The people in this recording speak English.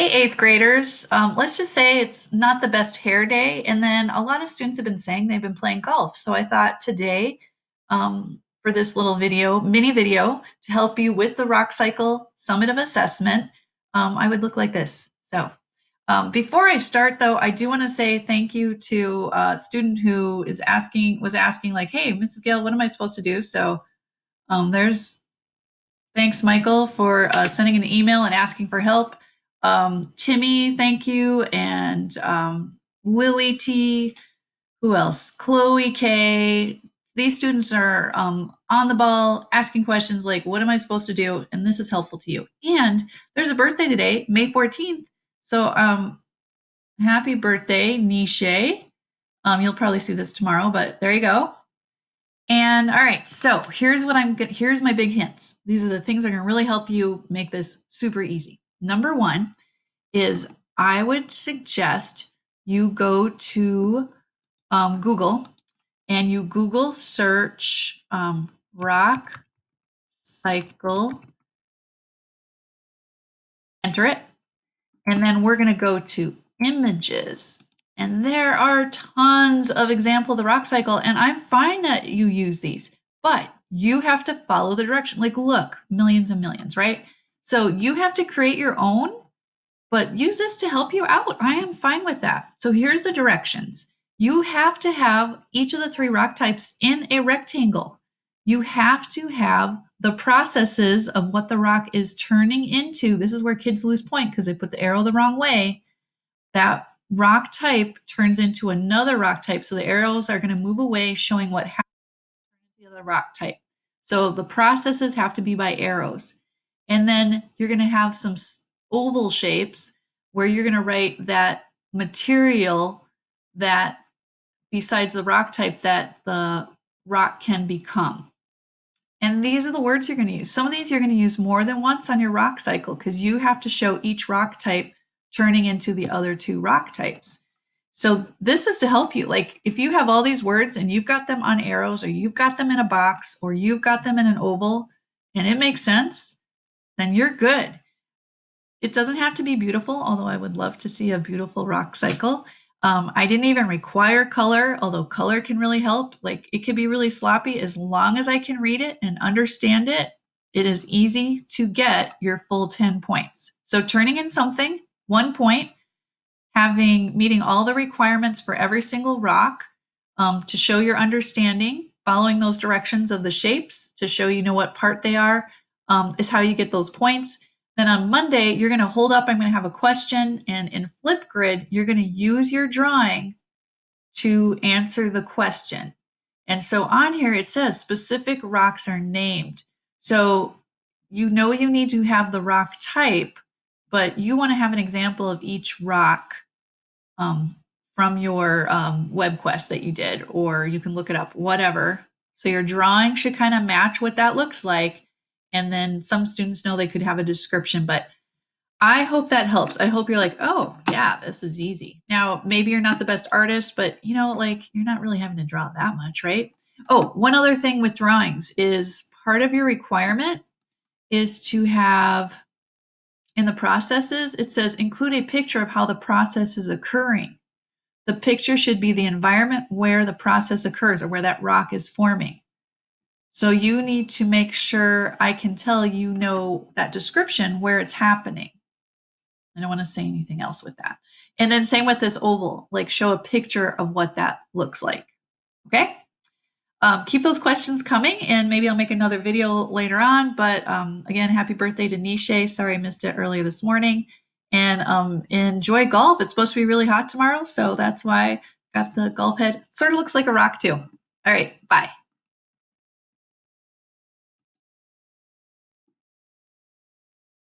Hey, eighth graders. Let's just say it's not the best hair day. And then a lot of students have been saying they've been playing golf. So I thought today, for this little mini video, to help you with the Rock Cycle Summative Assessment, I would look like this. So before I start, though, I do want to say thank you to a student who was asking like, hey, Mrs. Gale, what am I supposed to do? So there's thanks, Michael, for sending an email and asking for help. Timmy, thank you. And Lily T. Who else? Chloe K. These students are on the ball, asking questions like, what am I supposed to do? And this is helpful to you. And there's a birthday today, May 14th. So happy birthday, Nisha. You'll probably see this tomorrow, but there you go. And all right, so here's my big hints. These are the things that are going to really help you make this super easy. Number one is I would suggest you go to Google and you Google search rock cycle, enter it, and then we're going to go to images. And there are tons of example of the rock cycle, and I'm fine that you use these, but you have to follow the direction. Like, look, millions and millions, right? So you have to create your own, but use this to help you out. I am fine with that. So here's the directions. You have to have each of the three rock types in a rectangle. You have to have the processes of what the rock is turning into. This is where kids lose point because they put the arrow the wrong way. That rock type turns into another rock type. So the arrows are going to move away, showing what happens to the other rock type. So the processes have to be by arrows. And then you're going to have some oval shapes where you're going to write that material that besides the rock type that the rock can become. And these are the words you're going to use. Some of these you're going to use more than once on your rock cycle because you have to show each rock type turning into the other two rock types. So this is to help you. Like if you have all these words and you've got them on arrows or you've got them in a box or you've got them in an oval and it makes sense, then you're good. It doesn't have to be beautiful, although I would love to see a beautiful rock cycle. I didn't even require color, although color can really help. Like it could be really sloppy as long as I can read it and understand it. It is easy to get your full 10 points. So turning in something, 1 point, meeting all the requirements for every single rock to show your understanding, following those directions of the shapes to show you know what part they are is how you get those points. Then on Monday, you're going to hold up, I'm going to have a question, and in Flipgrid, you're going to use your drawing to answer the question. And so on here, it says specific rocks are named. So you know you need to have the rock type, but you want to have an example of each rock from your web quest that you did, or you can look it up, whatever. So your drawing should kind of match what that looks like. And then some students know they could have a description, but I hope that helps. I hope you're like, oh yeah, this is easy. Now, maybe you're not the best artist, but you know, like you're not really having to draw that much, right? Oh, one other thing with drawings is part of your requirement is to have in the processes, it says include a picture of how the process is occurring. The picture should be the environment where the process occurs or where that rock is forming. So you need to make sure I can tell you know that description where it's happening. I don't want to say anything else with that. And then same with this oval, like show a picture of what that looks like. Okay. Keep those questions coming and maybe I'll make another video later on. But again, happy birthday to Nisha. Sorry I missed it earlier this morning. And enjoy golf. It's supposed to be really hot tomorrow. So that's why I got the golf head. Sort of looks like a rock too. All right. Bye.